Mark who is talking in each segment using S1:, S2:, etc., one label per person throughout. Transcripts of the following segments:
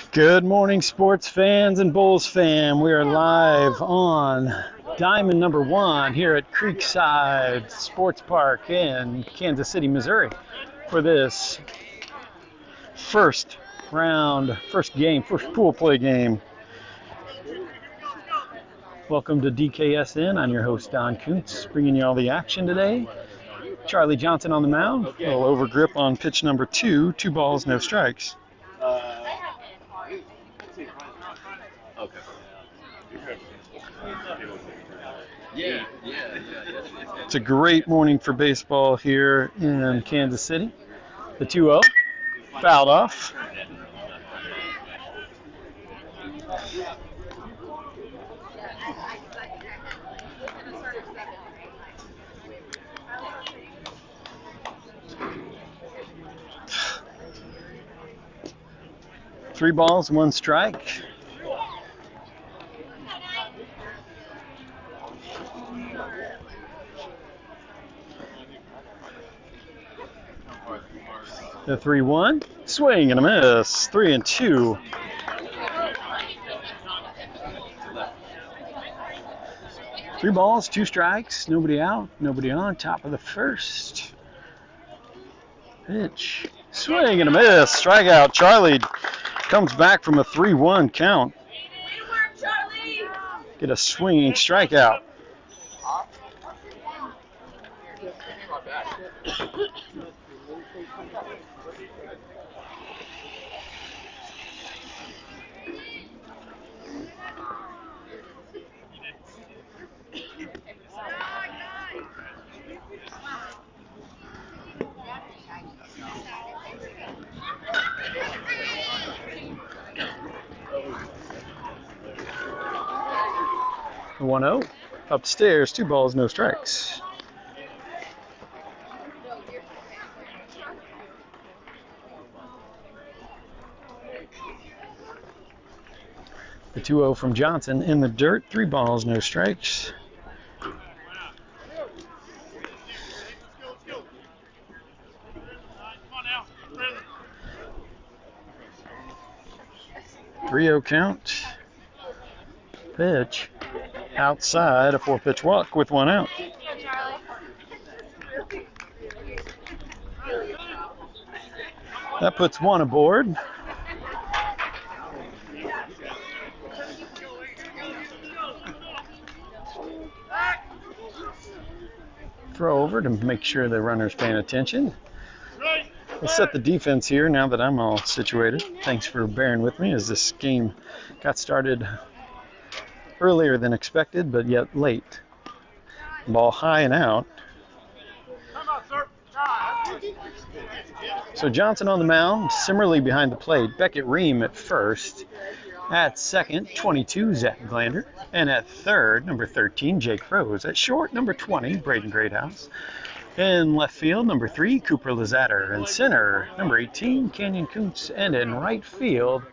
S1: Good morning, sports fans and Bulls fam. We are live on Diamond number 1 here at Creekside Sports Park in Kansas City, Missouri for this first pool play game. Welcome to DKSN. I'm your host, Don Kuntz, bringing you all the action today. Charlie Johnson on the mound, a little over grip on pitch number 2, 2 balls, no strikes. It's a great morning for baseball here in Kansas City. The 2-0, fouled off. Three balls, one strike. The 3-1, swing and a miss, 3-2. Three balls, two strikes, nobody out, nobody on, top of the first. Pitch, swing and a miss, strikeout. Charlie comes back from a 3-1 count. Get a swinging strikeout. The 1-0, upstairs, two balls, no strikes. The 2-0 from Johnson in the dirt, three balls, no strikes. Three-0 count. Pitch outside, a 4-pitch walk with one out. That puts one aboard. Throw over to make sure the runner's paying attention. We'll set the defense here now that I'm all situated. Thanks for bearing with me as this game got started earlier than expected, but yet late. Ball high and out. So Johnson on the mound, Simmerly behind the plate, Beckett Ream at first. At second, 22, Zach Glander. And at third, number 13, Jake Rose. At short, number 20, Braden Greathouse. In left field, number 3, Cooper Lizatter. In center, number 18, Canyon Kuntz. And in right field,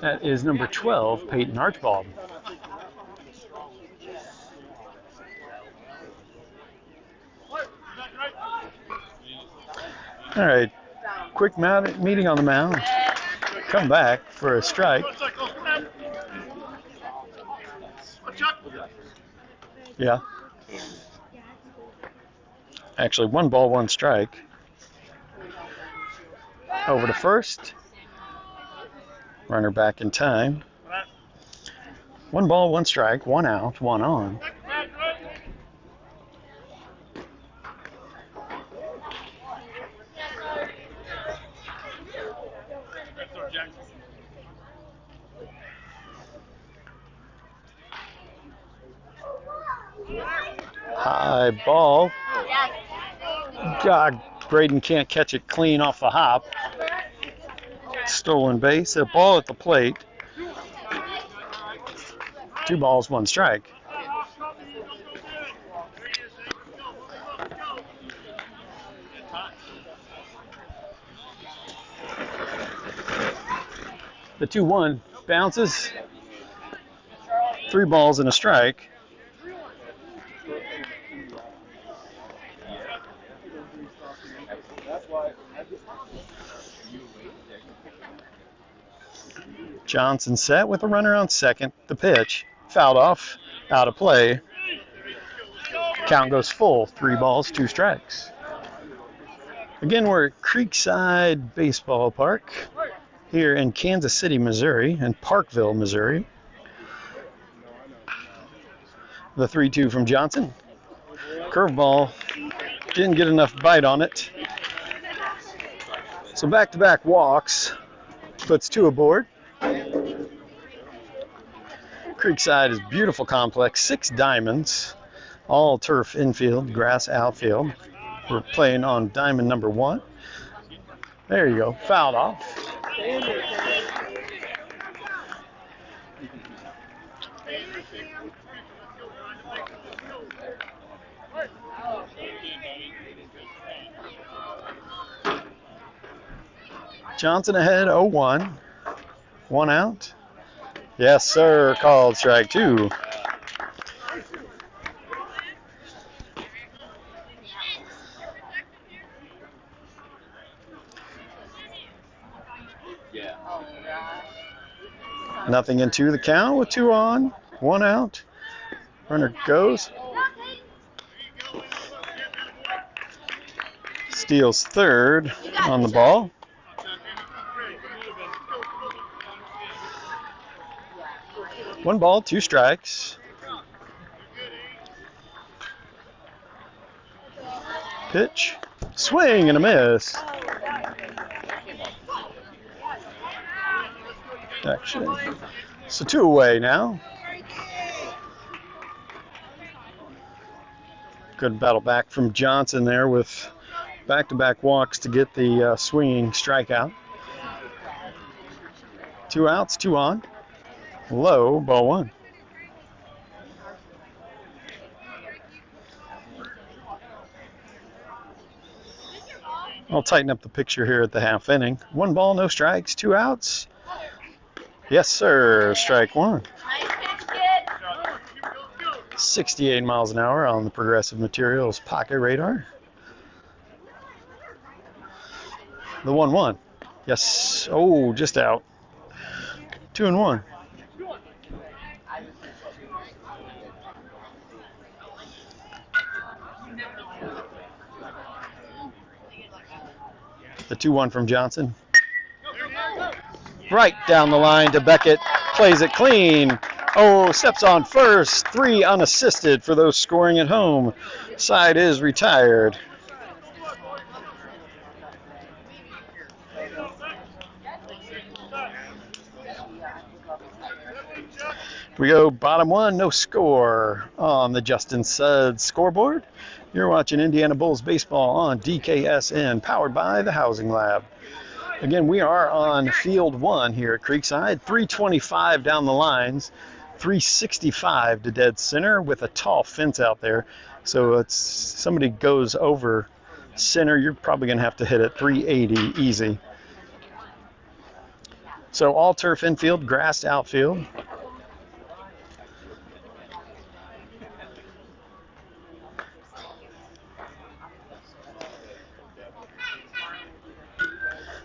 S1: that is number 12, Peyton Archibald. All right, quick meeting on the mound. Come back for a strike. Yeah. Actually, one ball, one strike. Over to first. Runner back in time. One ball, one strike, one out, one on. High ball. God, Braden can't catch it clean off the hop. Stolen base, a ball at the plate. Two balls, one strike. The 2-1 bounces. Three balls and a strike. Johnson set with a runner on second. The pitch, fouled off, out of play. Count goes full, 3 balls, 2 strikes. Again, we're at Creekside Baseball Park here in Kansas City, Missouri, and Parkville, Missouri. The 3-2 from Johnson. Curveball, didn't get enough bite on it. So back-to-back walks, puts 2 aboard. Creekside is a beautiful complex, 6 diamonds, all turf infield, grass outfield. We're playing on diamond number 1. There you go, fouled off. Johnson ahead, 0-1. 1 out. Yes, sir, called strike 2. Nothing into the count with 2 on, 1 out. Runner goes. Steals third on the ball. One ball, 2 strikes. Pitch, swing and a miss. Actually, so 2 away now. Good battle back from Johnson there with back-to-back walks to get the swinging strikeout. 2 outs, 2 on. Low, ball 1. I'll tighten up the picture here at the half inning. 1 ball, no strikes, 2 outs. Yes, sir, strike 1. 68 miles an hour on the Progressive Materials pocket radar. The 1-1. Yes, oh, just out. 2-1. The 2-1 from Johnson. Right down the line to Beckett. Plays it clean. Oh, steps on first. 3 unassisted for those scoring at home. Side is retired. We go bottom 1, no score on the Justin Suds scoreboard. You're watching Indiana Bulls baseball on DKSN, powered by the Housing Lab. Again, we are on field 1 here at Creekside. 325 down the lines, 365 to dead center with a tall fence out there. So it's somebody goes over center, you're probably going to have to hit it 380 easy. So all turf infield, grassed outfield.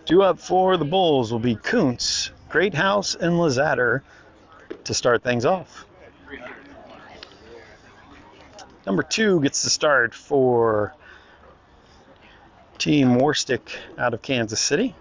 S1: Due up for the Bulls will be Kuntz, Greathouse, and Lazatter to start things off. Number 2 gets the start for Team Warstic out of Kansas City.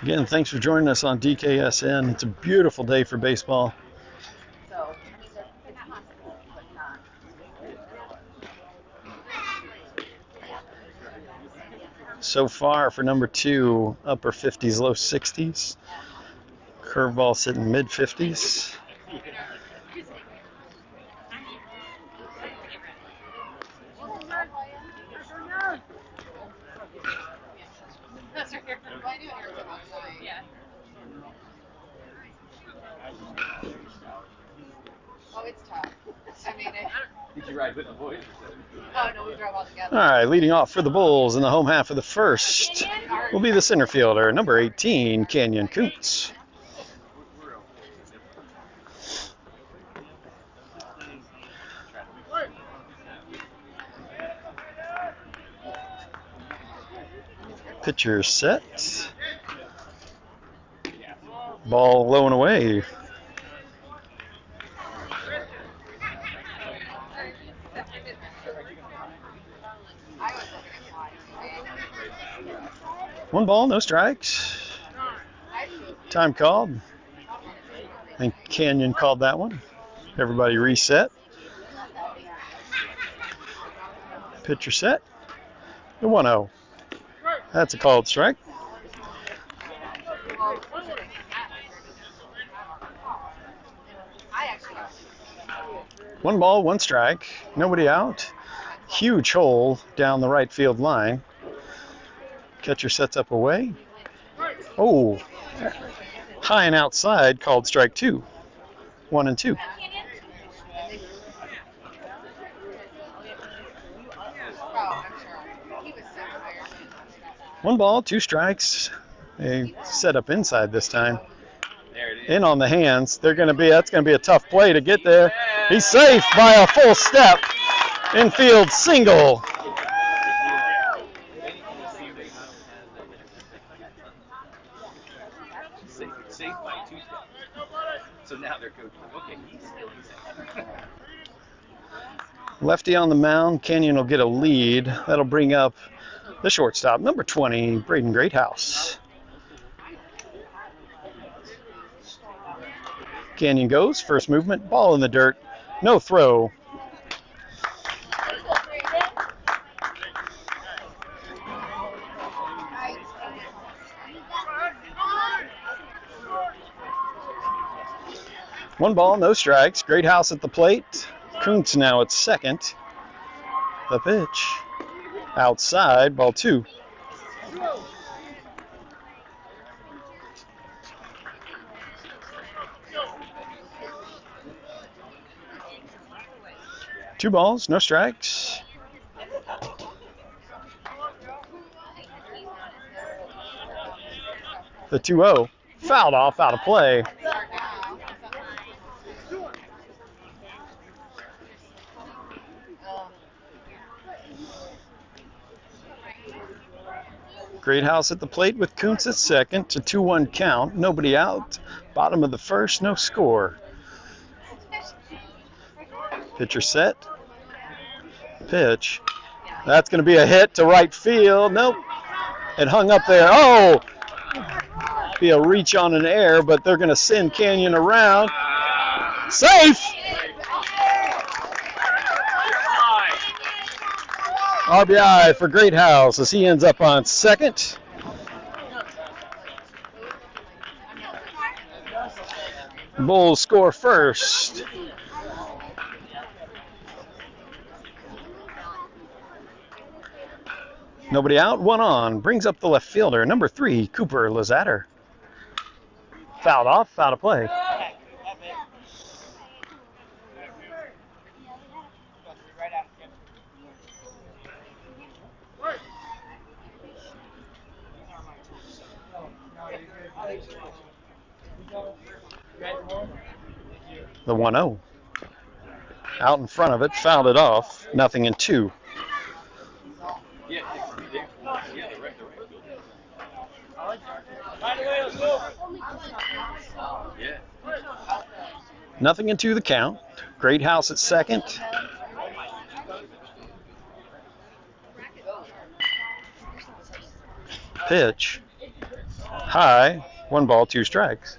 S1: Again, thanks for joining us on DKSN. It's a beautiful day for baseball. So far for number 2, upper 50s, low 60s. Curveball sitting mid 50s.
S2: Oh, it's tough. I mean,
S3: Did you ride with the boys?
S2: oh no, we drove all together.
S1: All right, leading off for the Bulls in the home half of the first will be the center fielder, number 18, Canyon Kuntz. Pitcher set. Ball low and away. One ball, no strikes. Time called. I think Canyon called that one. Everybody reset. Pitcher set. The 1-0. That's a called strike. One ball, one strike. Nobody out. Huge hole down the right field line. Catcher sets up away. Oh, high and outside, called strike 2. 1 and 2. One ball, two strikes. They set up inside this time. In on the hands. That's going to be a tough play to get there. He's safe by a full step. Infield single.
S3: Safe by 2 steps. So now they're coaching. Okay, he's still safe.
S1: Lefty on the mound. Canyon will get a lead. That'll bring up the shortstop, number 20, Braden Greathouse. Canyon goes, first movement, ball in the dirt, no throw. One ball, no strikes. Greathouse at the plate. Kuntz now at second. The pitch. Outside, ball 2. Two balls, no strikes. The 2-0. Fouled off, out of play. Greathouse at the plate with Kuntz at second. To 2-1 count. Nobody out. Bottom of the first, no score. Pitcher set. Pitch. That's going to be a hit to right field. Nope. It hung up there. Oh! Be a reach on an air, but they're going to send Canyon around. Safe! RBI for Greathouse as he ends up on second. Bulls score first. Nobody out, one on. Brings up the left fielder, number 3, Cooper Lazatter. Fouled off, out of play. The 1-0. Out in front of it, fouled it off. 0-2. Nothing into the count. Greathouse at second. Pitch. High. 1 ball, 2 strikes.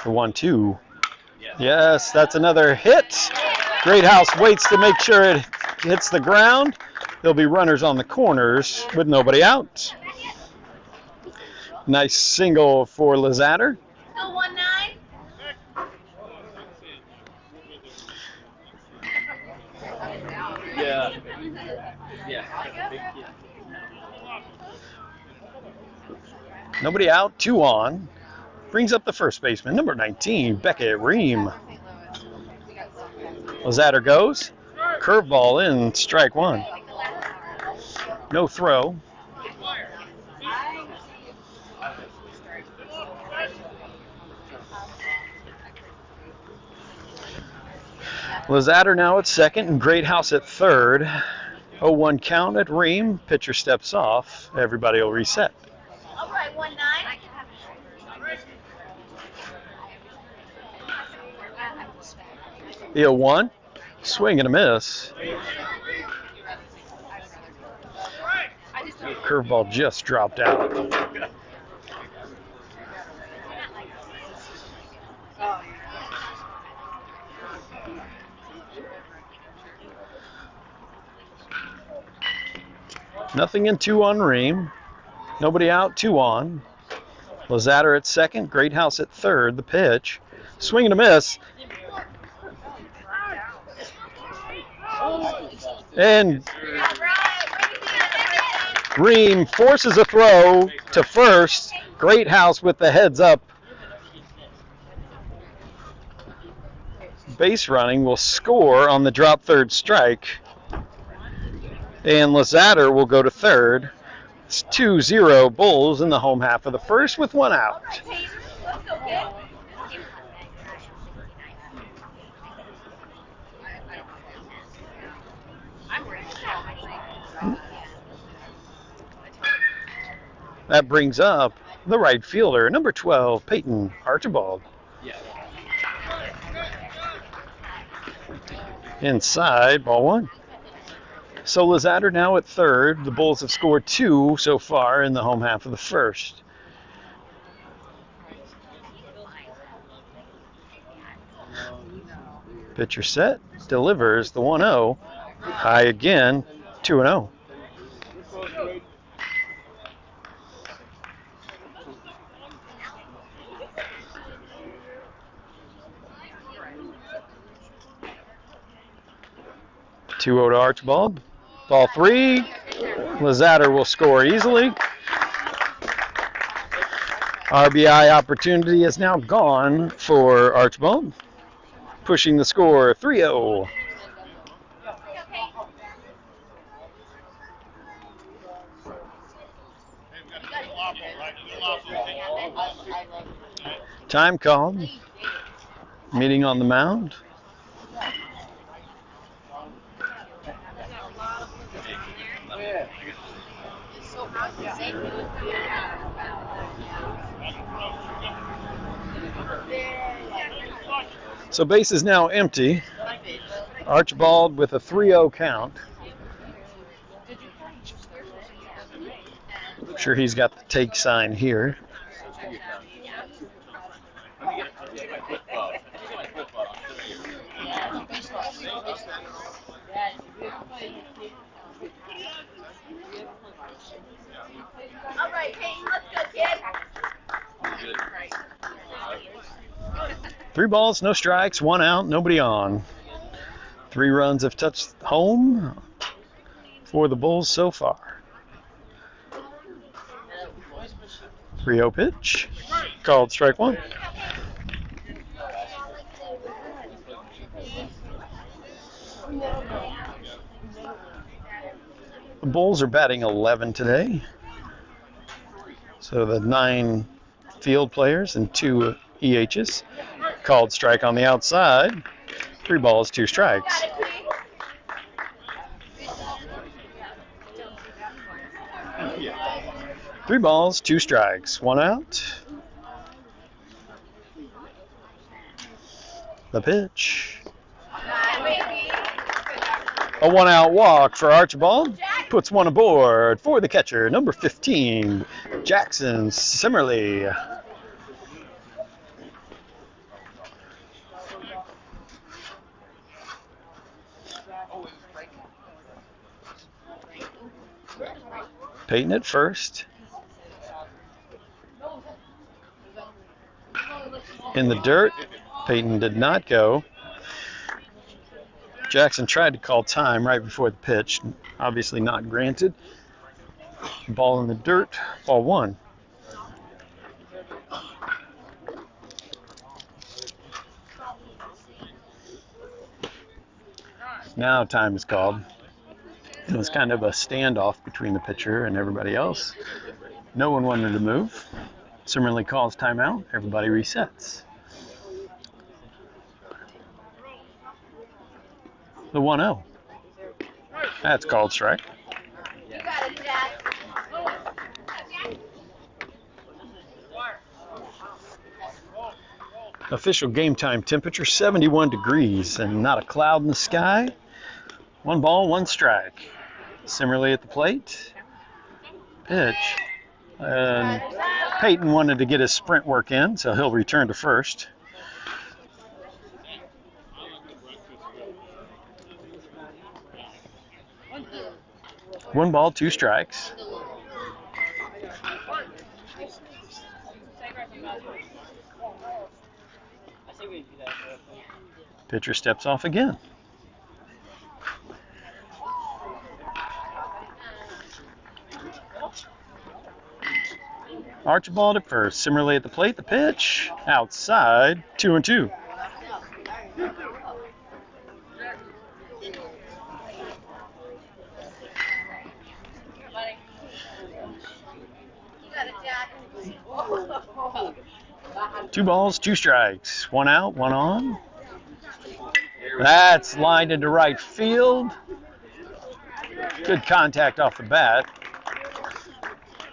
S1: The 1-2. Yes, that's another hit. Greathouse waits to make sure it hits the ground. There'll be runners on the corners with nobody out. Nice single for Lazatter.
S2: No 1-9.
S3: Yeah. Yeah.
S1: Nobody out, 2 on. Brings up the first baseman, number 19, Beckett Ream. Lazatter goes. Curveball in, strike 1. No throw. Lazatter now at second and Greathouse at third. 0-1 count at Ream. Pitcher steps off. Everybody will reset.
S2: All right, 1-9.
S1: The 0-1. Swing and a miss. Curveball just dropped out. Nothing in 2 on Ream. Nobody out, 2 on. Lazatter at second, Greathouse at third. The pitch. Swing and a miss. And Ream forces a throw to first. Greathouse with the heads up. Base running will score on the drop third strike. And Lazatter will go to third. It's 2-0 Bulls in the home half of the first with 1 out. That brings up the right fielder, number 12, Peyton Archibald. Inside, ball 1. So Lazatter now at third. The Bulls have scored 2 so far in the home half of the first. Pitcher set, delivers the 1-0. High again, 2-0. To Archibald. Ball 3. Lazatter will score easily. RBI opportunity is now gone for Archibald. Pushing the score 3-0. Time called. Meeting on the mound. So base is now empty. Archibald with a 3-0 count. I'm sure he's got the take sign here.
S2: All right, Peyton, let's go, kid.
S1: 3 balls, no strikes, 1 out, nobody on. 3 runs have touched home for the Bulls so far. 3-0 pitch, called strike 1. The Bulls are batting 11 today. So the 9 field players and 2 EHs. Called strike on the outside. 3 balls, 2 strikes. Three balls, 2 strikes, 1 out. The pitch. A 1-out walk for Archibald. Puts 1 aboard for the catcher, number 15, Jackson Simmerly. Peyton at first. In the dirt, Peyton did not go. Jackson tried to call time right before the pitch, obviously not granted. Ball in the dirt, ball 1. Now time is called. It was kind of a standoff between the pitcher and everybody else. No one wanted to move. Simmerly calls timeout. Everybody resets. The 1-0. That's called strike.
S2: You got it, Jack.
S1: Official game time temperature 71 degrees and not a cloud in the sky. 1 ball, 1 strike. Similarly at the plate. Pitch. And Peyton wanted to get his sprint work in, so he'll return to first. One ball, 2 strikes. Pitcher steps off again. Archibald at first. Similarly at the plate, the pitch. Outside, 2-2. Two balls, 2 strikes. 1 out, 1 on. That's lined into right field. Good contact off the bat.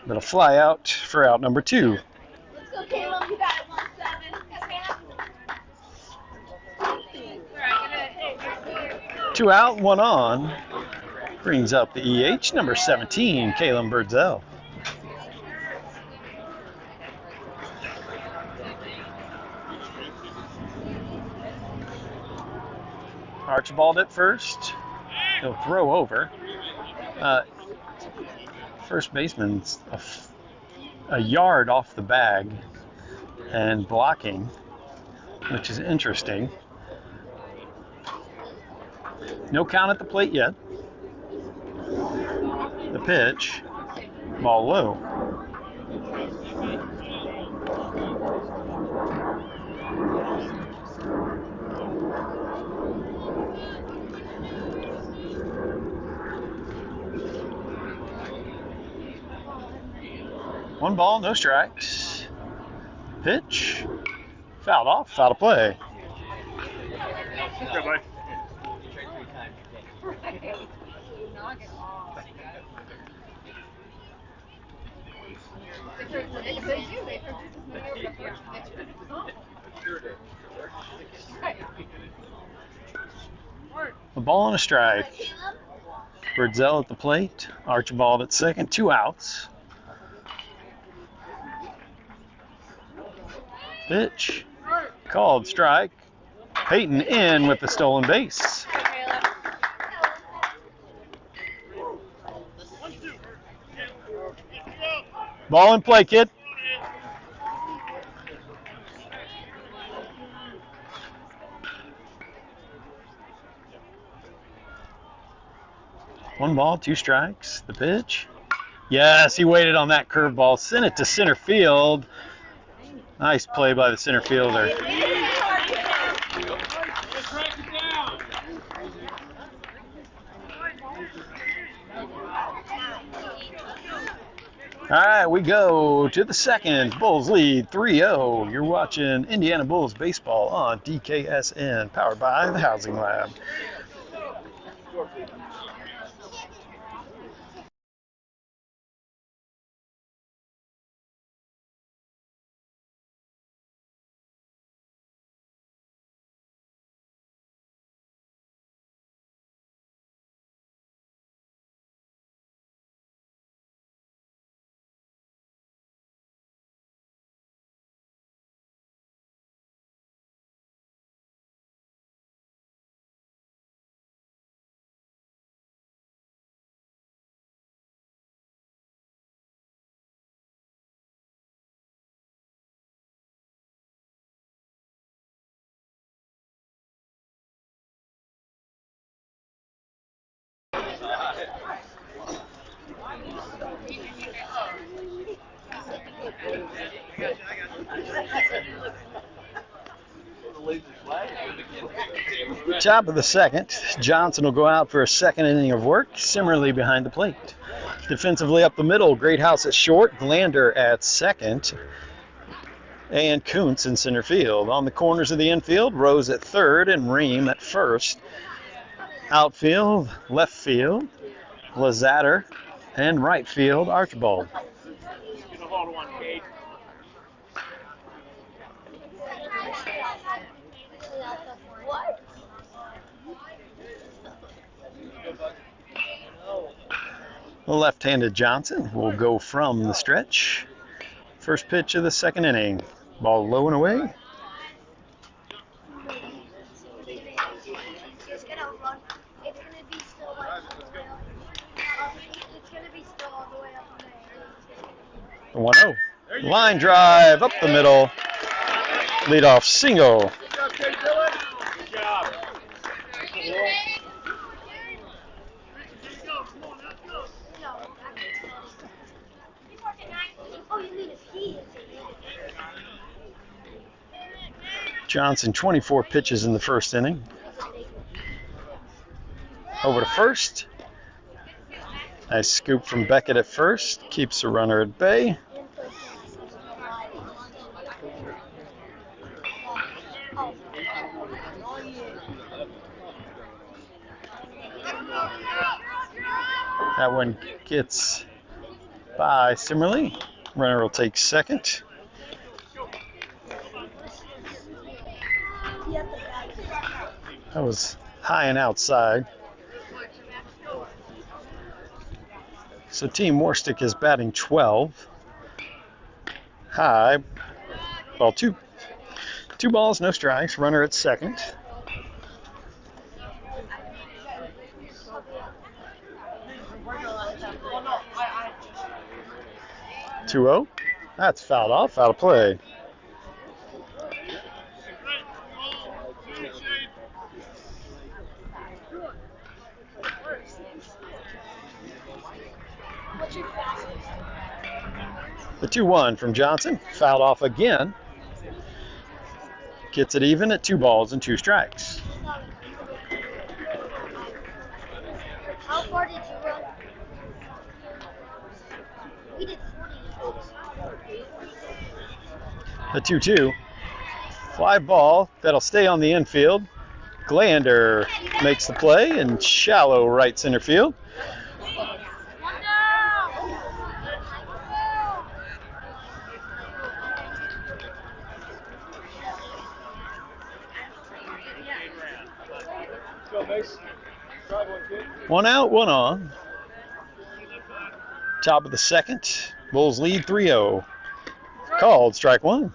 S1: But a fly out for out number 2.
S2: Let's go, Caleb. You got it, 1-7.
S1: 2 out, 1 on. Brings up the EH, number 17, Caleb Birdsell. Archibald at first. He'll throw over. First baseman's a yard off the bag and blocking, which is interesting. No count at the plate yet. The pitch, ball low. One ball, no strikes. Pitch, fouled off, foul to play.
S3: Good boy.
S1: A ball and a strike. Birdsell at the plate. Archibald at second. 2 outs. Pitch. Called strike. Peyton in with the stolen base. Ball in play, kid. One ball, 2 strikes. The pitch. Yes, he waited on that curveball. Sent it to center field. Nice play by the center fielder. All right, we go to the second. Bulls lead 3-0. You're watching Indiana Bulls baseball on DKSN, powered by the Housing Lab. Top of the second, Johnson will go out for a second inning of work, similarly behind the plate. Defensively up the middle, Greathouse at short, Glander at second, and Kuntz in center field. On the corners of the infield, Rose at third and Ream at first. Outfield, left field, Lazatter, and right field, Archibald.
S2: What?
S1: The left-handed Johnson will go from the stretch. First pitch of the second inning. Ball low and away.
S2: It's gonna run. It's gonna be still like all the way up. It's gonna be still all the way up there.
S1: The 1-0. Line drive up the middle. Leadoff single.
S3: Good job.
S2: Oh, you mean if he is
S1: Johnson, 24 pitches in the first inning. Over to first. Nice scoop from Beckett at first. Keeps the runner at bay. That one gets by Simmerly. Runner will take second. That was high and outside. So Team Warstic is batting 12. High. Ball two. 2 balls, no strikes. Runner at second. 2-0. That's fouled off, out of play. The 2-1 from Johnson, fouled off again. Gets it even at 2 balls and 2 strikes.
S2: How far did you run? We did 40.
S1: The 2-2. Fly ball that'll stay on the infield. Glander makes the play in shallow right center field. One out, one on. Top of the second. Bulls lead 3-0. Called strike one.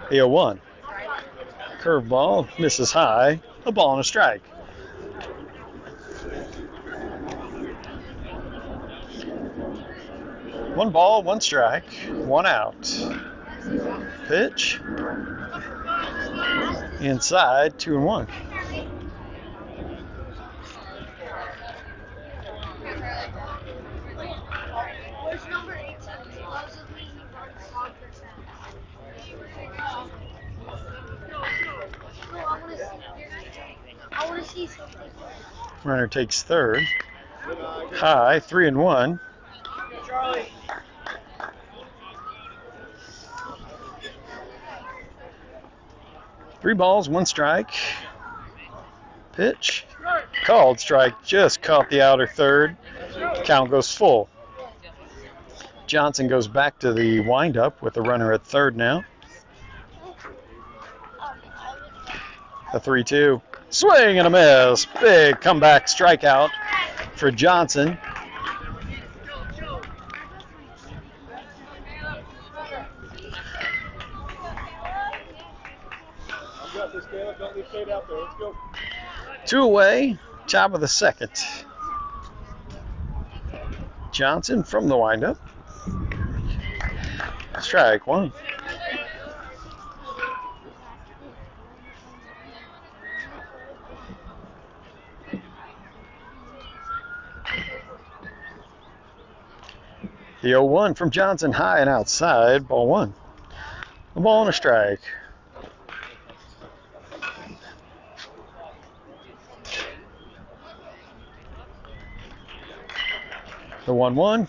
S1: The 0-1. Curveball misses high. A ball and a strike. One ball, one strike, one out. Pitch. Inside, 2-1.
S2: Where's number 18? Supposedly he runs soccer No, I want to see something.
S1: Runner takes third. High, 3-1.
S3: Charlie.
S1: 3 balls, 1 strike. Pitch. Called strike. Just caught the outer third. Count goes full. Johnson goes back to the windup with the runner at third now. The 3-2. Swing and a miss. Big comeback strikeout for Johnson. Two away, top of the second. Johnson from the windup. Strike one. The 0-1 from Johnson, high and outside, ball one. A ball and a strike. The 1-1.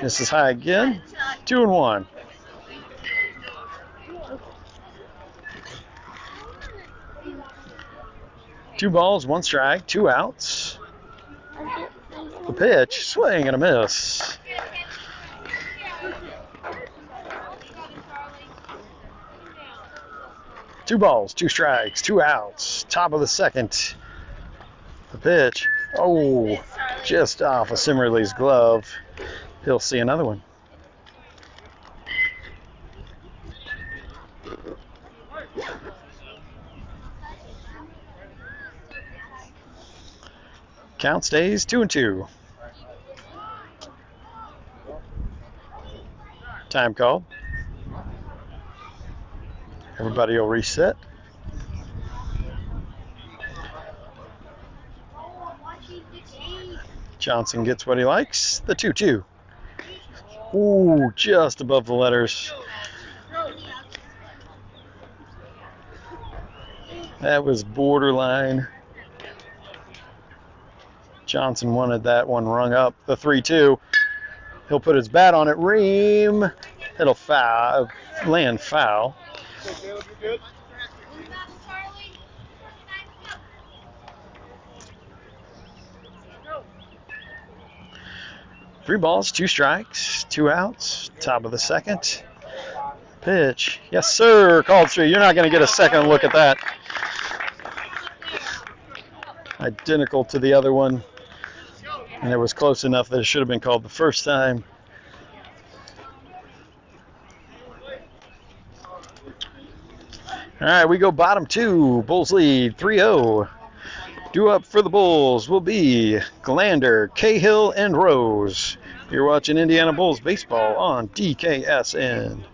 S1: This is high again. 2-1. Two balls, one strike, two outs. The pitch, swing and a miss. Two balls, two strikes, two outs. Top of the second. The pitch, oh, just off of Simmerly's glove. He'll see another one. Count stays 2-2. Time called. Everybody will reset. Johnson gets what he likes. The 2-2. Ooh, just above the letters. That was borderline. Johnson wanted that one rung up. The 3-2. He'll put his bat on it. Ream. It'll foul. Land foul. Three balls, two strikes, two outs. Top of the second. Pitch. Yes, sir. Called straight. You're not going to get a second look at that. Identical to the other one. And it was close enough that it should have been called the first time. All right, we go bottom two. Bulls lead 3-0. Due up for the Bulls will be Glander, Cahill, and Rose. You're watching Indiana Bulls baseball on DKSN.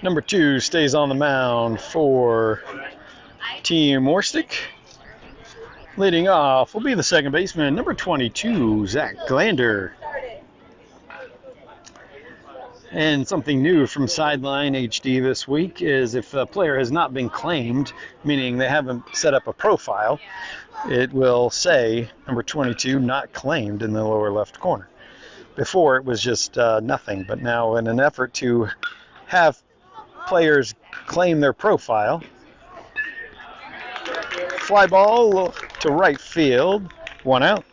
S1: Number 2 stays on the mound for Team Warstic. Leading off will be the second baseman, number 22, Zach Glander. And something new from Sideline HD this week is if a player has not been claimed, meaning they haven't set up a profile, it will say number 22 not claimed in the lower left corner. Before it was just nothing, but now in an effort to have players claim their profile, fly ball to right field, one out.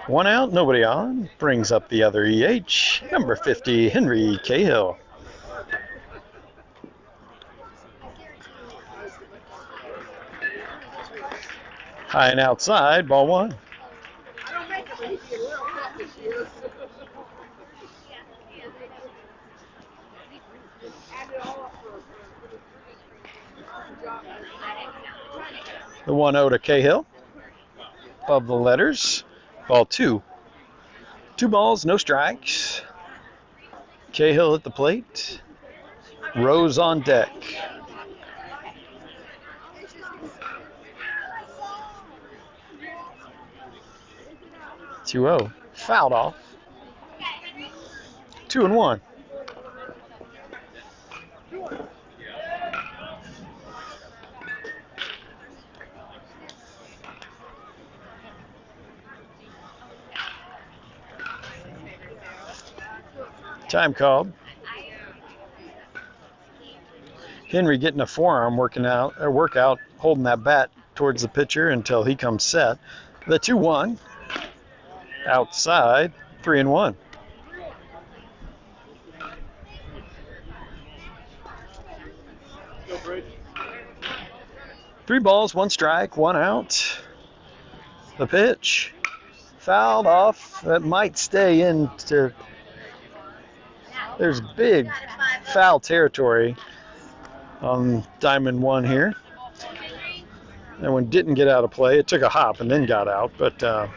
S1: One out, nobody on. Brings up the other EH, number 50, Henry Cahill. High and outside, ball one. The 1-0 to Cahill. Above the letters. Ball two. Two balls, no strikes. Cahill at the plate. Rose on deck. 2-0. Fouled off. 2-1. Time called. Henry getting a forearm workout, holding that bat towards the pitcher until he comes set. The 2-1. Outside, 3-1. Three balls, one strike, one out. The pitch. Fouled off. That might stay into. There's big foul territory on Diamond 1 here. That one didn't get out of play. It took a hop and then got out. But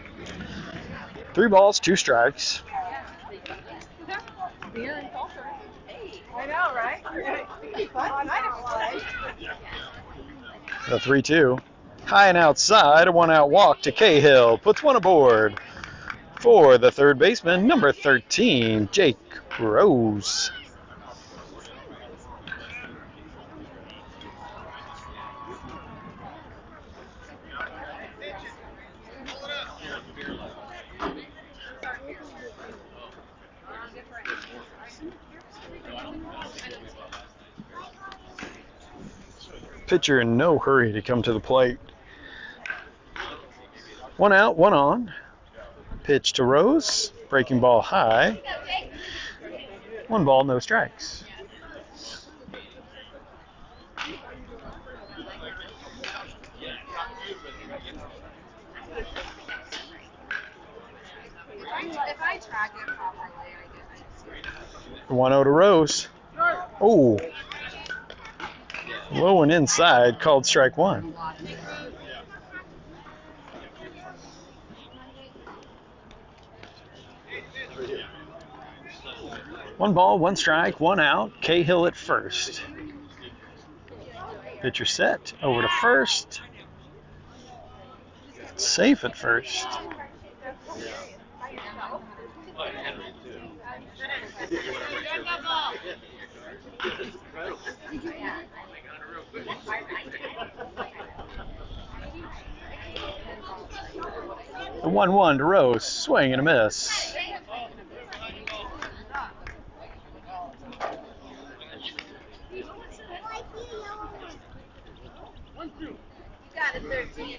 S1: 3 balls, 2 strikes.
S4: I know, right?
S1: The 3-2. High and outside, a 1-out walk to Cahill. Puts 1 aboard for the third baseman, number 13, Jake Rose. Pitcher in no hurry to come to the plate. 1 out, 1 on. Pitch to Rose. Breaking ball high. 1 ball, no strikes.
S4: If I track it properly, I get
S1: 1-0 to Rose. Oh. Low and inside, called strike 1. One ball, 1 strike, 1 out. Cahill at first. Pitcher set, over to first. Safe at first. The 1-1 to Rose, swing and a miss.
S4: got a 13.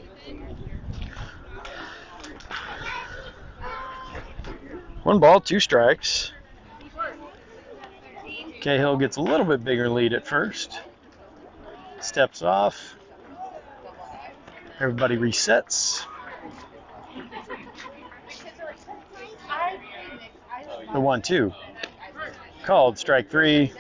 S1: 1 ball, 2 strikes. Cahill gets a little bit bigger lead at first. Steps off. Everybody resets. The 1-2. Called strike 3.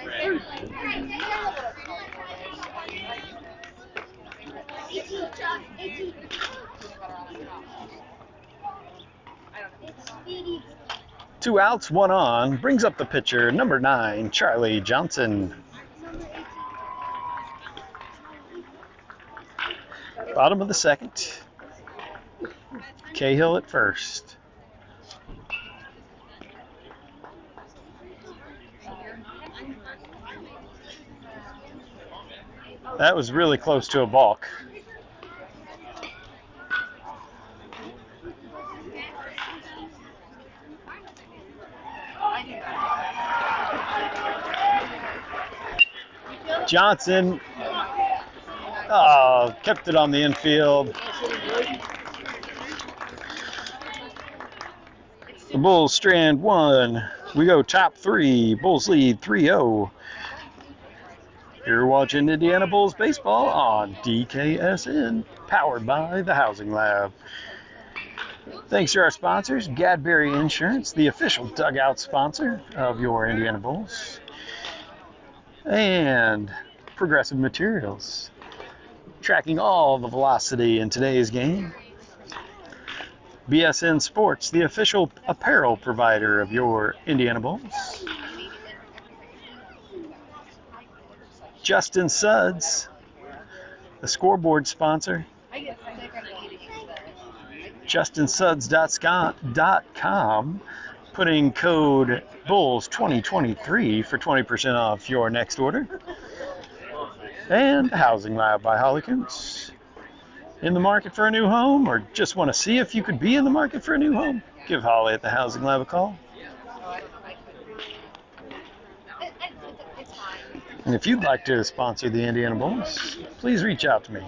S1: Two outs, 1 on. Brings up the pitcher, number 9, Charlie Johnson. Bottom of the second. Cahill at first. That was really close to a balk. Johnson kept it on the infield. The Bulls strand 1. We go top 3. Bulls lead 3-0. You're watching Indiana Bulls baseball on DKSN, powered by the Housing Lab. Thanks to our sponsors, Gadberry Insurance, the official dugout sponsor of your Indiana Bulls, and Progressive Materials, tracking all the velocity in today's game. BSN Sports, the official apparel provider of your Indiana Bulls. Justin Suds, the scoreboard sponsor. JustinSuds.com Put in code BULLS2023 for 20% off your next order. And Housing Lab by Holly Kuntz. In the market for a new home, or just want to see if you could be in the market for a new home? Give Holly at the Housing Lab a call. And if you'd like to sponsor the Indiana Bulls, please reach out to me.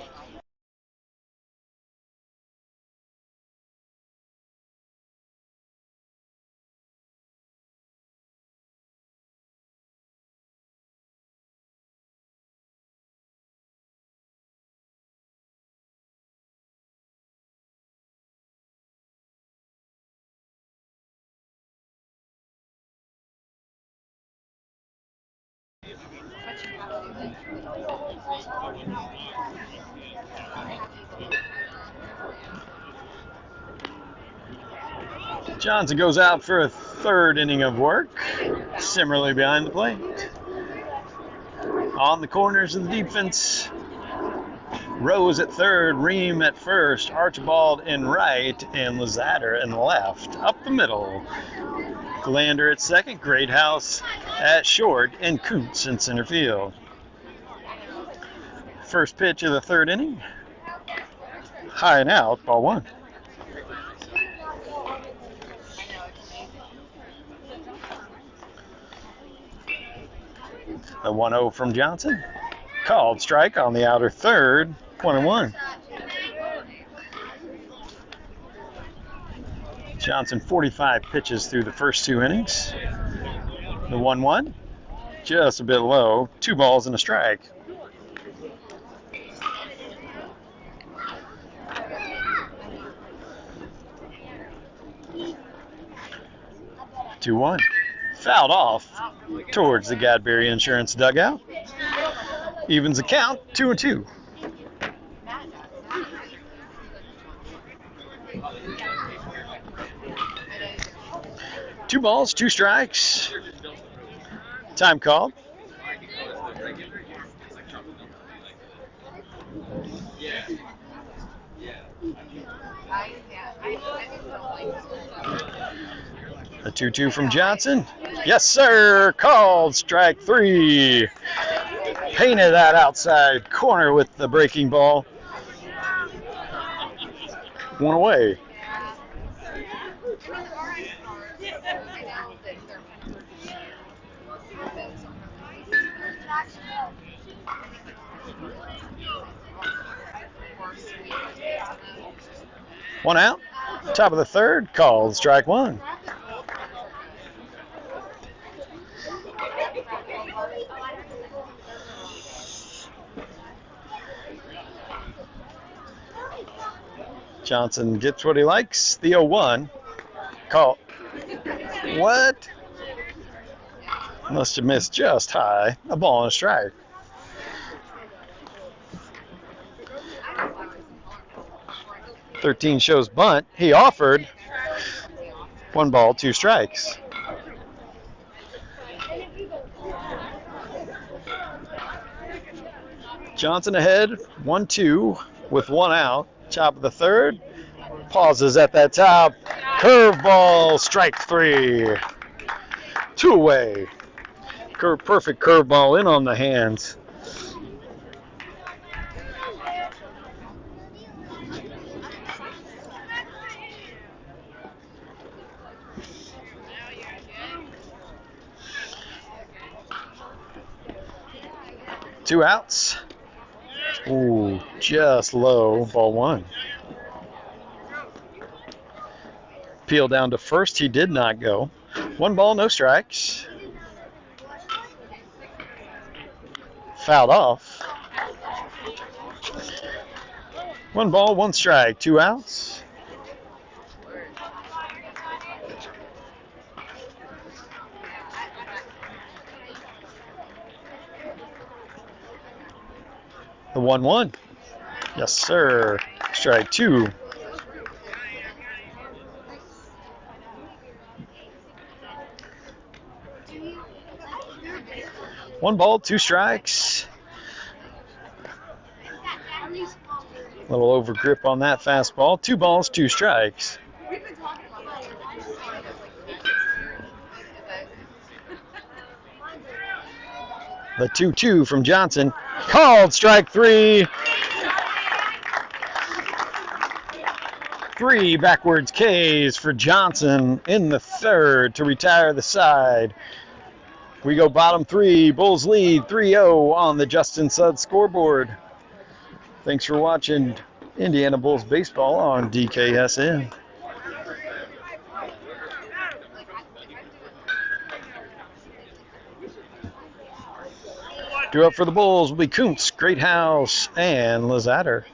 S1: Johnson goes out for a third inning of work, similarly behind the plate. On the corners of the defense, Rose at third, Ream at first, Archibald in right, and Lazatter in left. Up the middle, Glander at second, Greathouse at short, and Kuntz in center field. First pitch of the third inning, high and out, ball one. The 1-0 from Johnson. Called strike on the outer third, 1-1. Johnson 45 pitches through the first two innings. The 1-1, just a bit low, 2 balls and a strike. Two one, fouled off towards the Gadberry Insurance dugout. Evens the count, 2-2. Two balls, 2 strikes. Time called. A 2-2 from Johnson. Yes, sir. Called strike 3. Painted that outside corner with the breaking ball. One away. One out. Top of the third. Called strike 1. Johnson gets what he likes. The 0-1. Call. What? Must have missed just high. A ball and a strike. .13 shows bunt. He offered. 1 ball, 2 strikes. Johnson ahead, 1-2 with 1 out. Top of the third. Pauses at that top. Curveball, strike 3. 2 away. Perfect curveball in on the hands. Two outs. Ooh, just low, ball 1. Peel down to first, he did not go. 1 ball, no strikes. Fouled off. 1 ball, 1 strike, 2 outs. The 1-1. Yes, sir. Strike 2. One ball, 2 strikes. A little over grip on that fastball. 2 balls, 2 strikes. The 2-2 from Johnson. Called strike three. 3 backwards Ks for Johnson in the third to retire the side. We go bottom 3. Bulls lead 3-0 on the Justin Sudd scoreboard. Thanks for watching Indiana Bulls baseball on DKSN. Due up for the Bulls will be Kuntz, Greathouse, and Lazatter.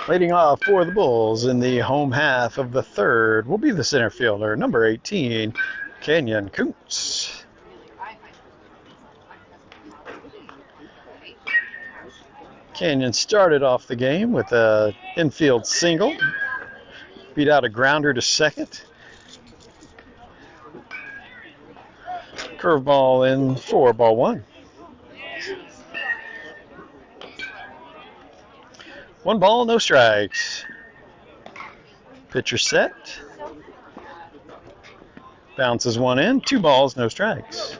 S1: Leading off for the Bulls in the home half of the third will be the center fielder, number 18, Kenyon Kuntz. Kenyon started off the game with an infield single, beat out a grounder to second. Curveball in for ball 1. 1 ball, no strikes. Pitcher set. Bounces 1 in. 2 balls, no strikes.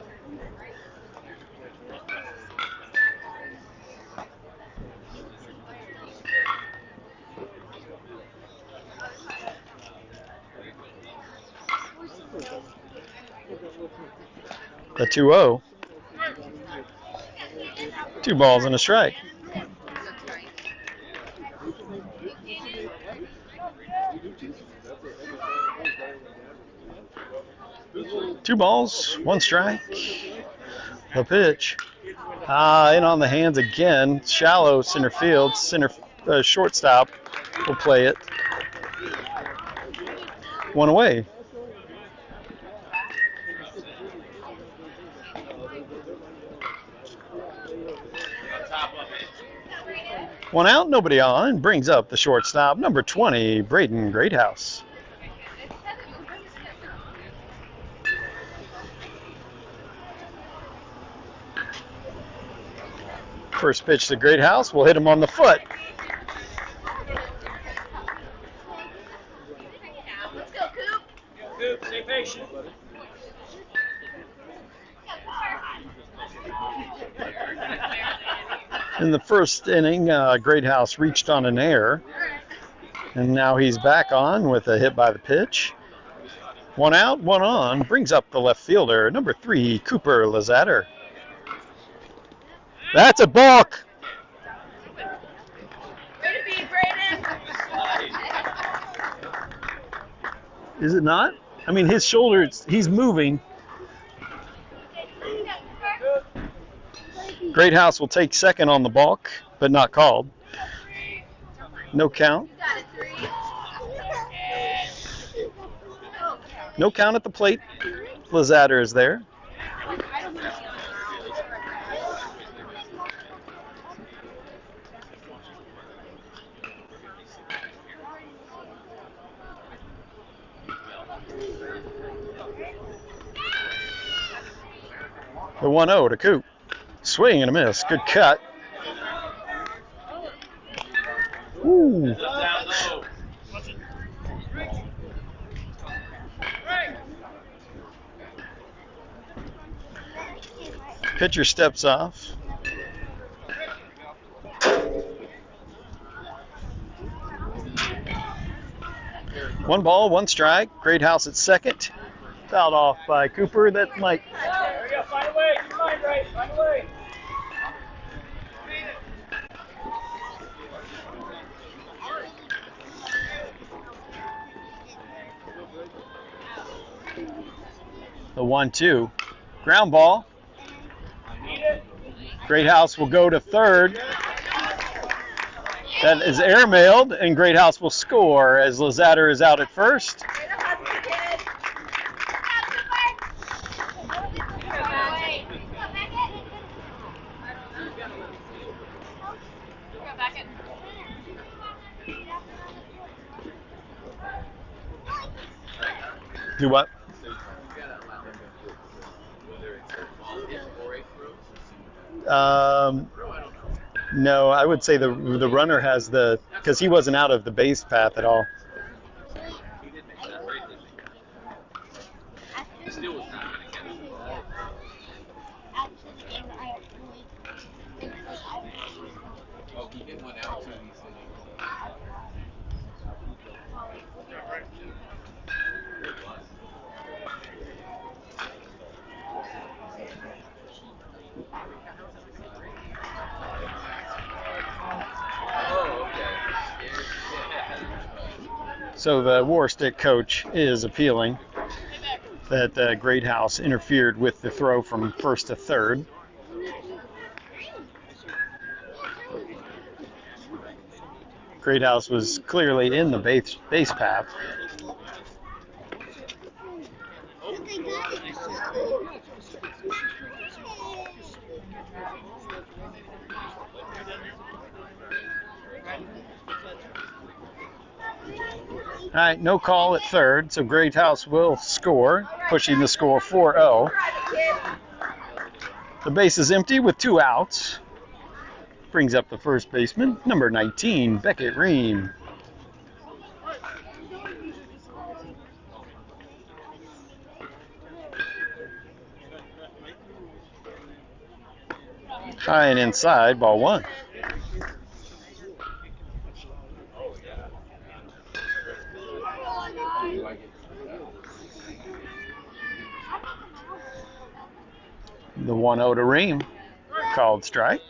S1: The 2-0. 2 balls and a strike. Two balls, 1 strike. The pitch. In on the hands again. Shallow center field. Shortstop will play it. 1 away. One out, nobody on. Brings up the shortstop, number 20, Braden Greathouse. First pitch to Greathouse will hit him on the foot.
S2: Let's go, Coop.
S3: Coop, stay patient.
S1: In the first inning, Greathouse reached on an error, and now he's back on with a hit by the pitch. 1 out, 1 on, brings up the left fielder, number 3, Cooper Lazatter. That's a balk.
S2: Way to be, Brayden.
S1: Is it not? I mean, his shoulder, he's moving. Greathouse will take second on the balk, but not called. No count. No count at the plate. Lazatter is there. The 1-0 to Coop. Swing and a miss. Good cut. Ooh. Pitcher steps off. One ball, one strike. Great House at second. Fouled off by Cooper. That might.
S3: There we go. Find a way. Keep mind right. Find a way.
S1: The 1-2. Ground ball. Great House will go to third. That is airmailed, and Great House will score as Lazatter is out at first. Do what? No, I would say the runner has the, because he wasn't out of the base path at all. So the Warstic coach is appealing that Great House interfered with the throw from first to third. Great House was clearly in the base path. All right, no call at third, so Great House will score, pushing the score 4-0. The base is empty with 2 outs. Brings up the first baseman, number 19, Beckett Ream. High and inside, ball 1. The 1-0 to Ream, called strike.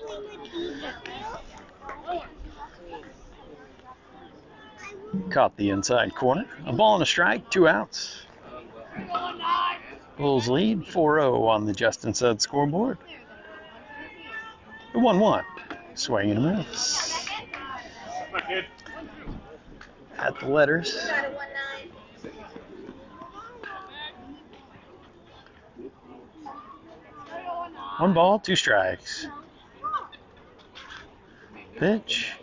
S1: Caught the inside corner. A ball and a strike, 2 outs. Bulls lead 4-0 on the Justin Sudd scoreboard. The 1-1. Swing and a miss. At the letters. One ball, 2 strikes. Pitch.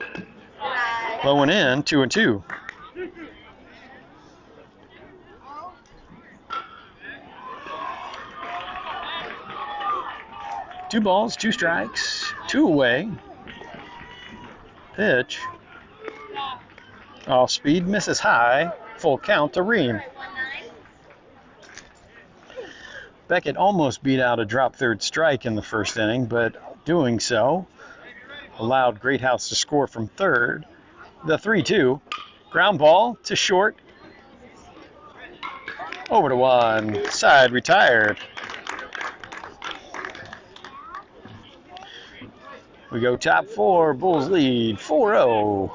S1: Low and in, 2-2. Two balls, 2 strikes, 2 away. Pitch. Off speed, misses high. Full count to Ream. Beckett almost beat out a drop third strike in the first inning, but doing so allowed Great House to score from third. The 3-2. Ground ball to short. Over to 1. Side retired. We go top 4. Bulls lead 4-0.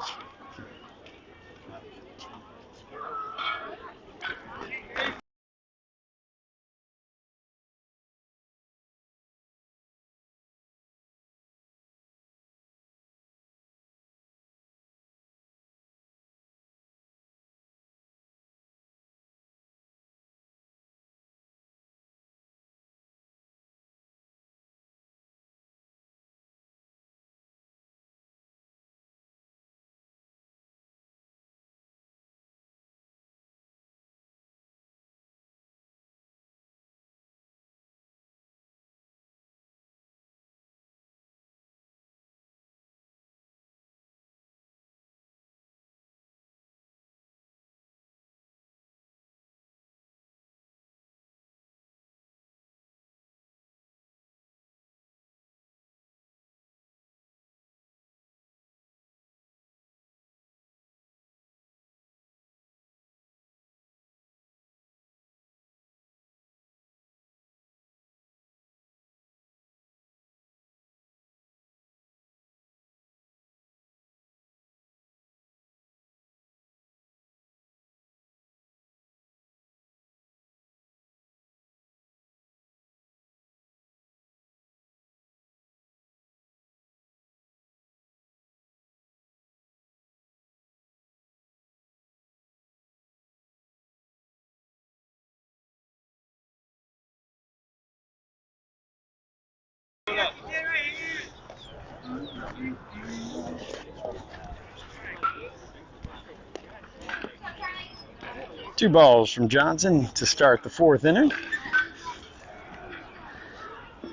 S1: 2 balls from Johnson to start the 4th inning.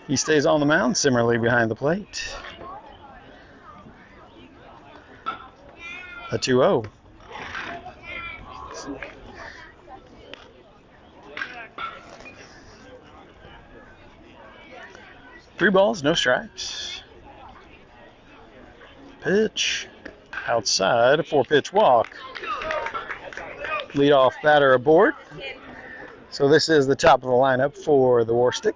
S1: He stays on the mound, similarly behind the plate. A 2-0. Three balls, no strikes. Pitch. Outside, a 4-pitch walk. Leadoff batter aboard. So this is the top of the lineup for the Warstic.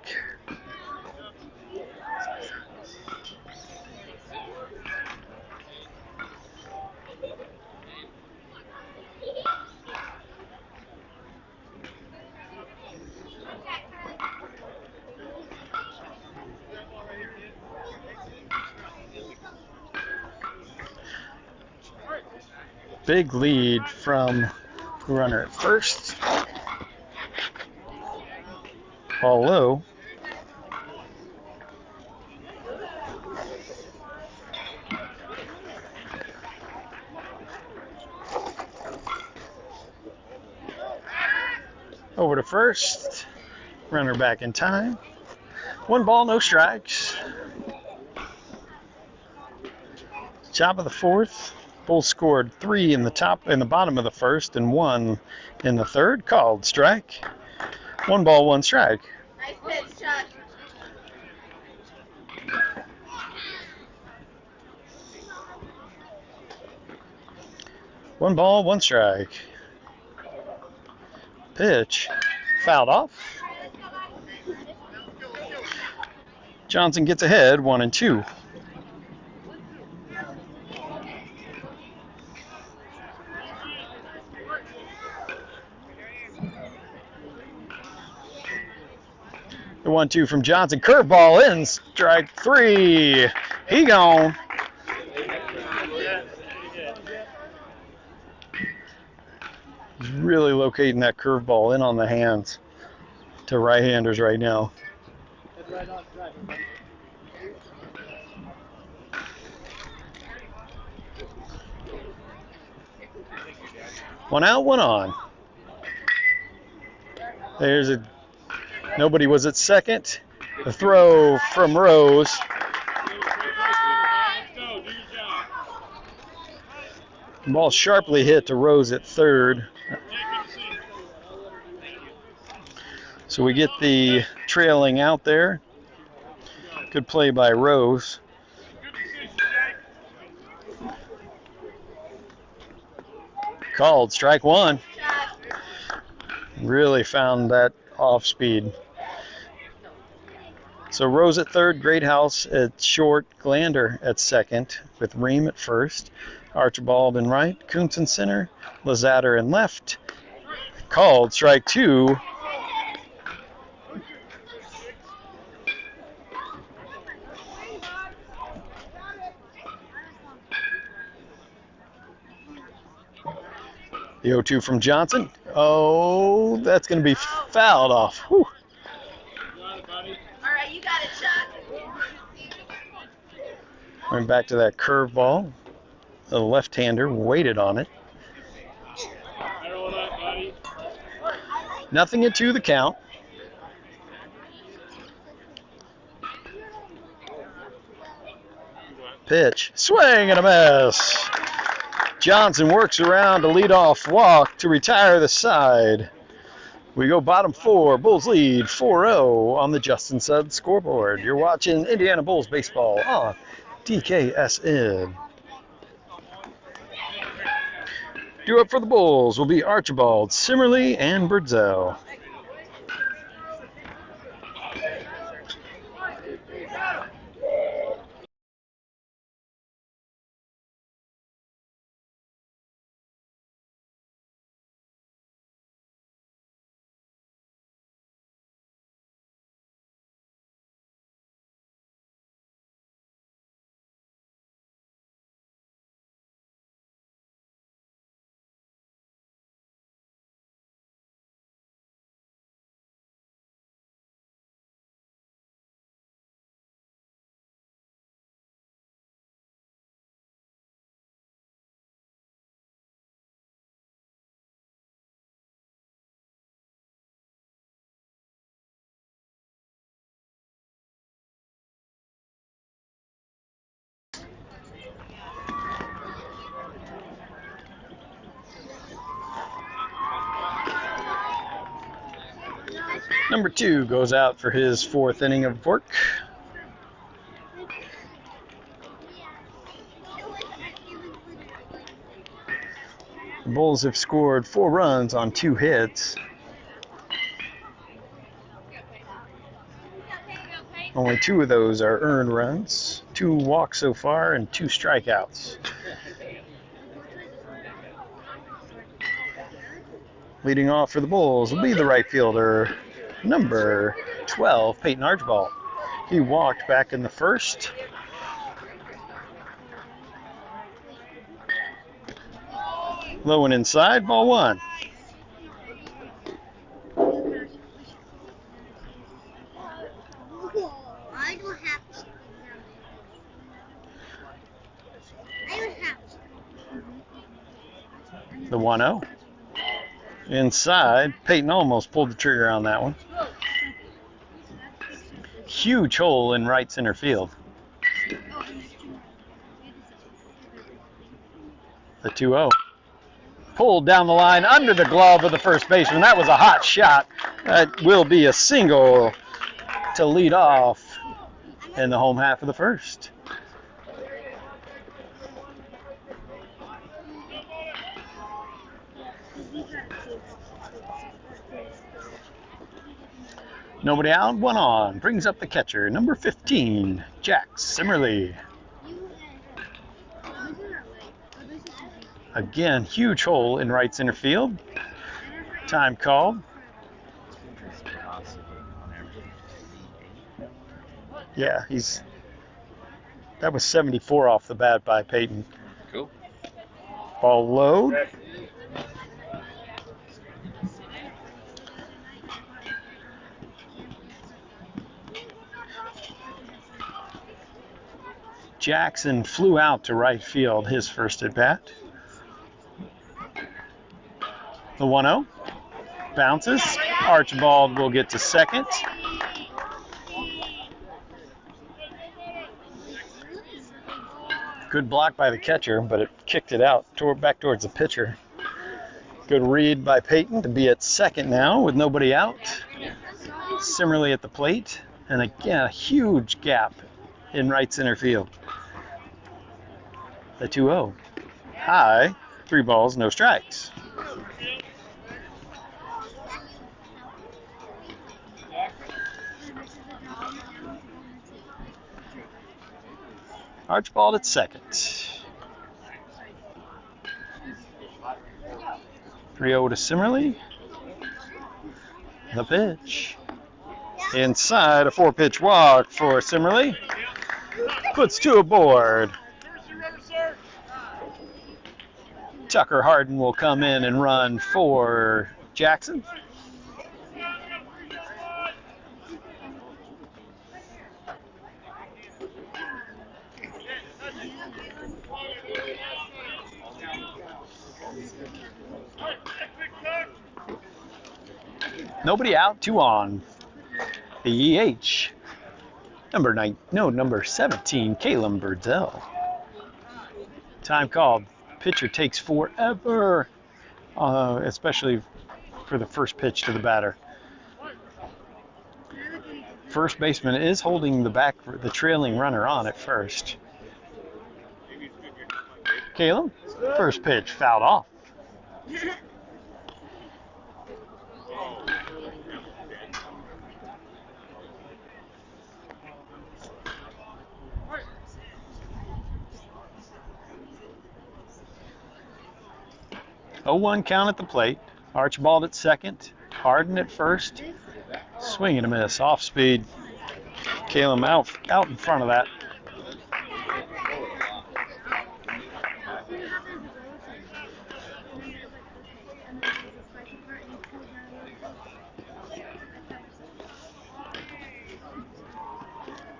S1: Big lead from the runner at first. Ball low. Over to first. Runner back in time. 1 ball, no strikes. Top of the 4th. Bulls scored 3 in the bottom of the 1st and 1 in the 3rd. Called strike. 1 ball, 1 strike.
S2: Nice pitch, Chuck.
S1: One ball, 1 strike. Pitch. Fouled off. Johnson gets ahead, 1-2. The 1-2 from Johnson. Curveball in, strike 3. He gone. He's really locating that curveball in on the hands to right-handers right now. One out, one on. There's a nobody was at second. The throw from Rose. Ball sharply hit to Rose at third. So we get the trailing out there. Good play by Rose. Called strike 1. Really found that off speed. So Rose at third, Greathouse at short, Glander at second, with Ream at first, Archibald in right, Kuntz in center, Lazatter in left. Called strike 2. The 0-2 from Johnson. Oh, that's going to be fouled off. Whew.
S2: All right, you got it, Chuck.
S1: Going back to that curveball. The left-hander waited on it. 0-2 the count. Pitch. Swing and a miss. Johnson works around to lead off walk to retire the side. We go bottom 4. Bulls lead 4-0 on the Justin Sud scoreboard. You're watching Indiana Bulls baseball on DKSN. Due up for the Bulls will be Archibald, Simmerly, and Birdsell. Number 2 goes out for his 4th inning of work. The Bulls have scored 4 runs on 2 hits. Only 2 of those are earned runs. 2 walks so far and 2 strikeouts. Leading off for the Bulls will be the right fielder, number 12, Peyton Archibald. He walked back in the first. Low and inside, ball 1. The 1-0. Inside, Peyton almost pulled the trigger on that one. Huge hole in right center field. The 2-0. Pulled down the line under the glove of the first baseman. That was a hot shot. That will be a single to lead off in the home half of the first. Nobody out, 1 on. Brings up the catcher, number 15, Jack Simmerly. Again, huge hole in right center field. Time called. Yeah, that was 74 off the bat by Peyton.
S3: Cool.
S1: Ball low. Jackson flew out to right field his first at bat. The 1-0 bounces. Archibald will get to second. Good block by the catcher, but it kicked it out back towards the pitcher. Good read by Peyton to be at second now with nobody out. Simmerly at the plate, and again a huge gap in right center field. The 2-0. High, 3 balls, no strikes. Archibald at second. 3-0 to Simmerly. The pitch. Inside, a 4-pitch walk for Simmerly. Puts 2 aboard. Tucker Harden will come in and run for Jackson. Nobody out, 2 on. The EH, number 17, Caleb Birdsell. Time called. Pitcher takes forever, especially for the first pitch to the batter. First baseman is holding the trailing runner on at first. Caleb, first pitch fouled off. Oh, 1 count at the plate. Archibald at second. Harden at first. Swing and a miss. Off speed. Caleb out in front of that.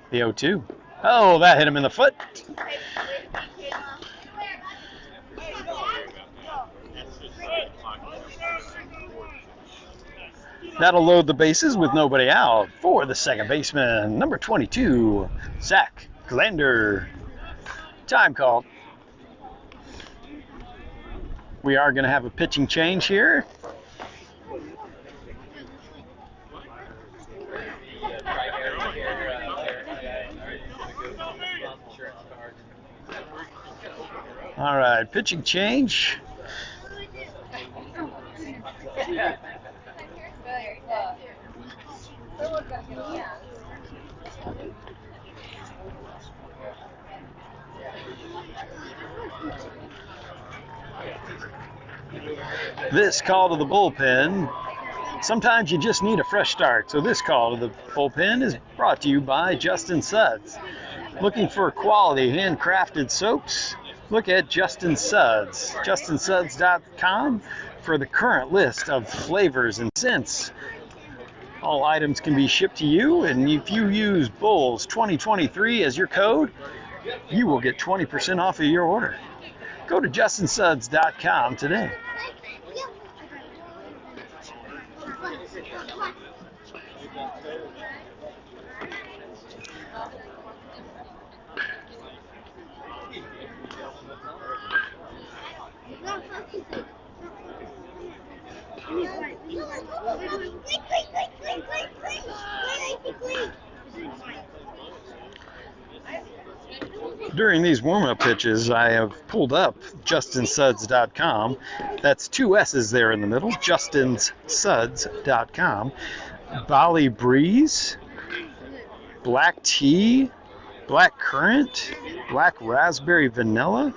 S1: The 0-2. Oh, that hit him in the foot. That'll load the bases with nobody out for the second baseman, number 22, Zach Glander. Time called. We are going to have a pitching change here. All right, pitching change. This call to the bullpen. Sometimes you just need a fresh start, so this call to the bullpen is brought to you by Justin Suds. Looking for quality handcrafted soaps? Look at Justin Suds, justinsuds.com for the current list of flavors and scents. All items can be shipped to you, and if you use Bulls 2023 as your code, you will get 20% off of your order. Go to justinsuds.com today. During these warm-up pitches, I have pulled up justinsuds.com. That's two S's there in the middle, justinsuds.com. Bali Breeze, black tea, black currant, black raspberry vanilla,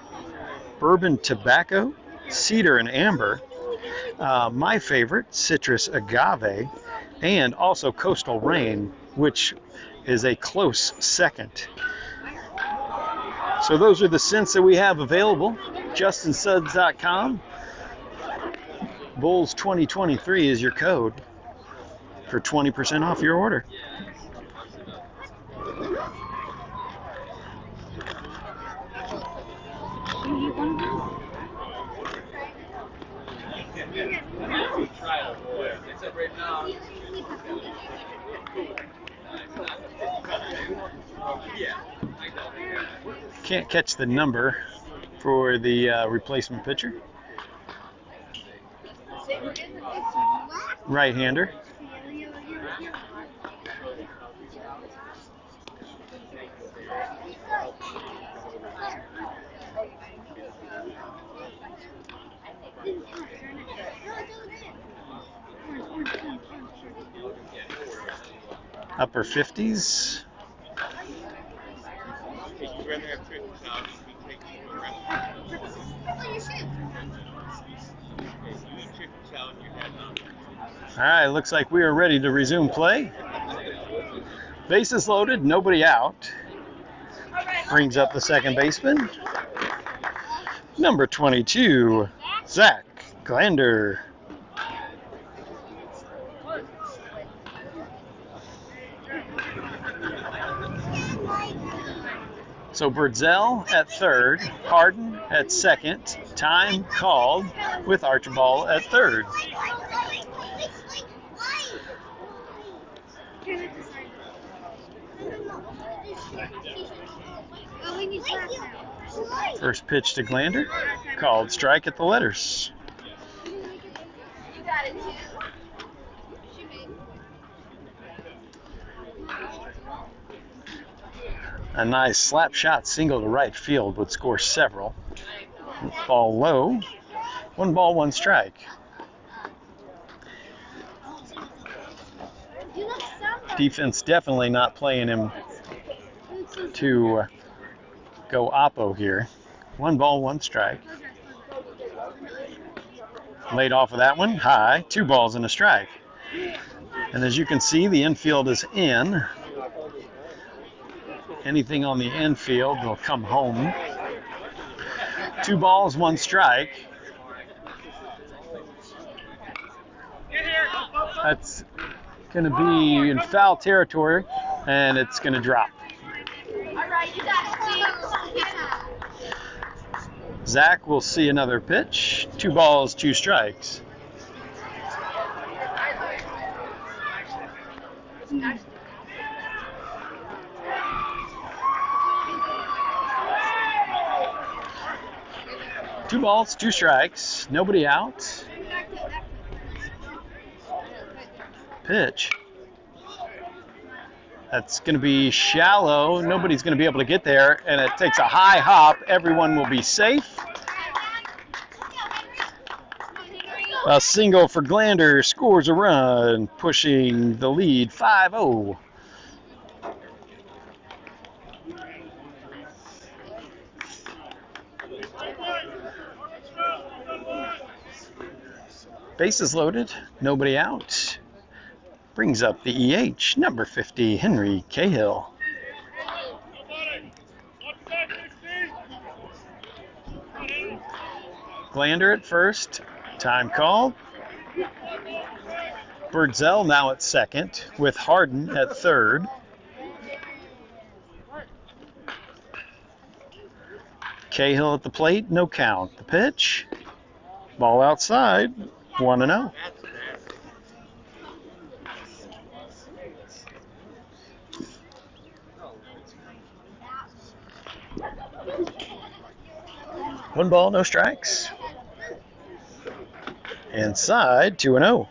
S1: bourbon tobacco, cedar and amber, my favorite, citrus agave, and also coastal rain, which is a close second. So those are the scents that we have available. justinsuds.com. Bulls 2023 is your code for 20% off your order. Can't catch the number for the replacement pitcher. Right-hander. Upper 50s. All right, looks like we are ready to resume play. Bases loaded, nobody out. Brings up the second baseman. Number 22, Zach Glander. So Birdzell at third, Harden at second, time called with Archibald at third. First pitch to Glander, called strike at the letters. A nice slap shot single to right field would score several. Ball low. 1 ball, 1 strike. Defense definitely not playing him to go oppo here. 1 ball, 1 strike. Laid off of that one, high, 2 balls and a strike. And as you can see, the infield is in. Anything on the infield will come home. 2 balls, 1 strike. That's going to be in foul territory, and it's going to drop. Zach will see another pitch. 2 balls, 2 strikes. Two balls, 2 strikes, nobody out. Pitch. That's going to be shallow. Nobody's going to be able to get there, and it takes a high hop. Everyone will be safe. A single for Glander scores a run, pushing the lead 5-0. Bases loaded, nobody out. Brings up the EH, number 50, Henry Cahill. Glander at first, time called. Birdsell now at second, with Harden at third. Cahill at the plate, no count. The pitch, ball outside, 1-0. One ball, no strikes. Inside, 2-0.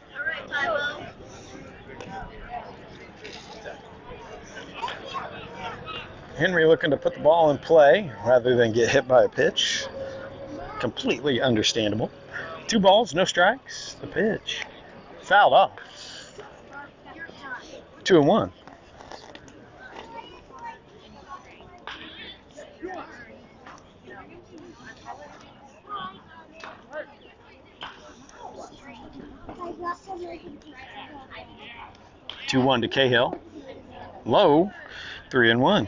S1: Henry looking to put the ball in play rather than get hit by a pitch. Completely understandable. 2 balls, no strikes. The pitch fouled off. 2-1. Two one to Cahill. Low, 3-1.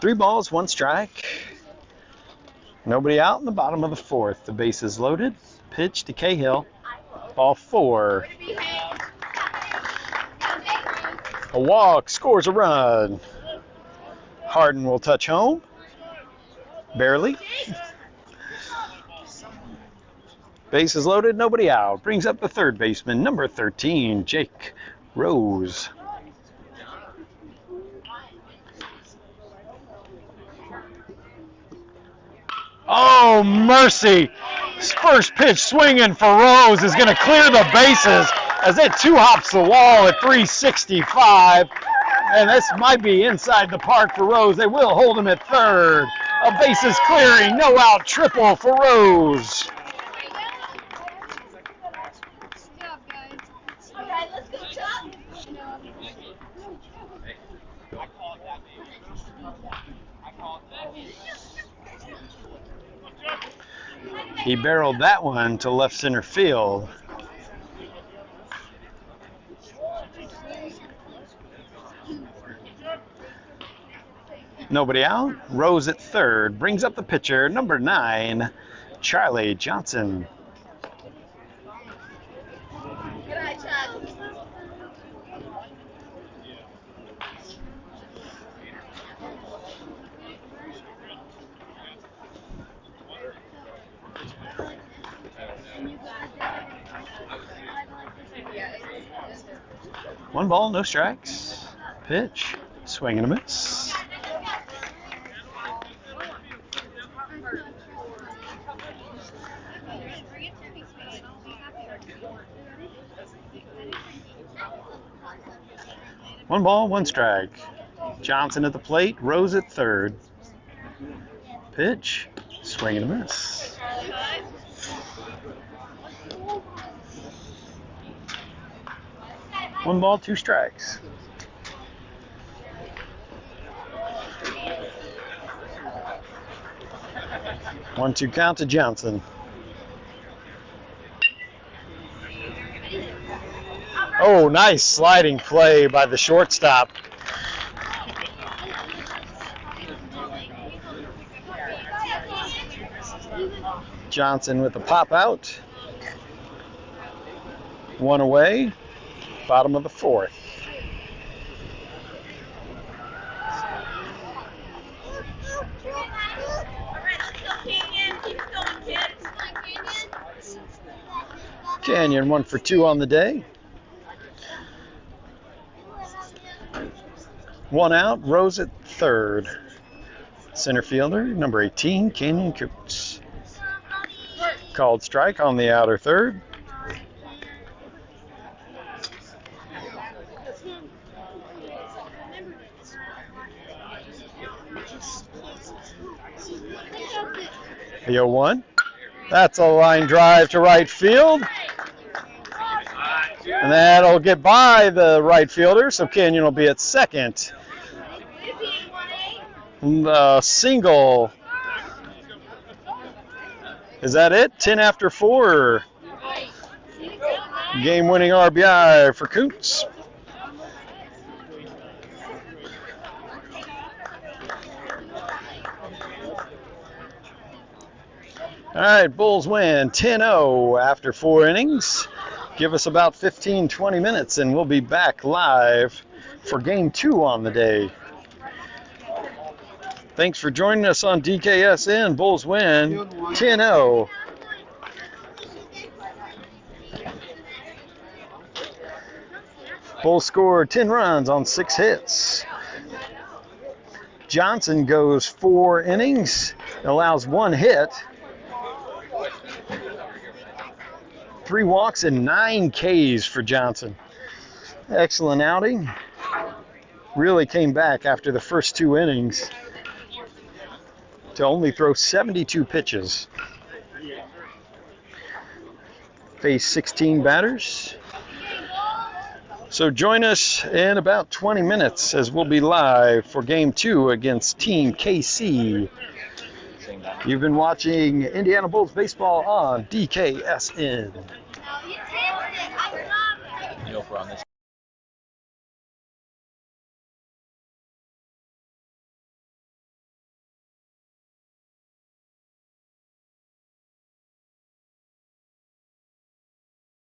S1: Three balls, one strike. Nobody out in the bottom of the fourth. The base is loaded. Pitch to Cahill. Ball 4. A walk, scores a run. Harden will touch home. Barely. Base is loaded, nobody out. Brings up the third baseman, number 13, Jake Rose. Oh, mercy. First pitch swinging for Rose is going to clear the bases as it 2-hops the wall at 365. And this might be inside the park for Rose. They will hold him at third. A bases clearing, no out triple for Rose. He barreled that one to left center field. Nobody out. Rose at third. Brings up the pitcher, number 9, Charlie Johnson. One ball, no strikes. Pitch, swing and a miss. One ball, one strike. Johnson at the plate, Rose at third. Pitch, swing and a miss. One ball, two strikes. One-two count to Johnson. Oh, nice sliding play by the shortstop. Johnson with a pop out. One away. Bottom of the fourth. Canyon 1 for 2 on the day. One out, Rose at third. Center fielder, number 18, Canyon Coots. Called strike on the outer third. The 0-1. That's a line drive to right field. And that'll get by the right fielder, so Canyon will be at second. Single. Is that it? 10 after 4. Game-winning RBI for Koontz. All right, Bulls win 10-0 after 4 innings. Give us about 15-20 minutes, and we'll be back live for Game 2 on the day. Thanks for joining us on DKSN. Bulls win 10-0. Bulls scored 10 runs on 6 hits. Johnson goes 4 innings, allows 1 hit, 3 walks and 9 Ks for Johnson. Excellent outing. Really came back after the first 2 innings to only throw 72 pitches. Faced 16 batters. So join us in about 20 minutes as we'll be live for Game 2 against Team KC. You've been watching Indiana Bulls baseball on DKSN.
S3: You know, if we're on this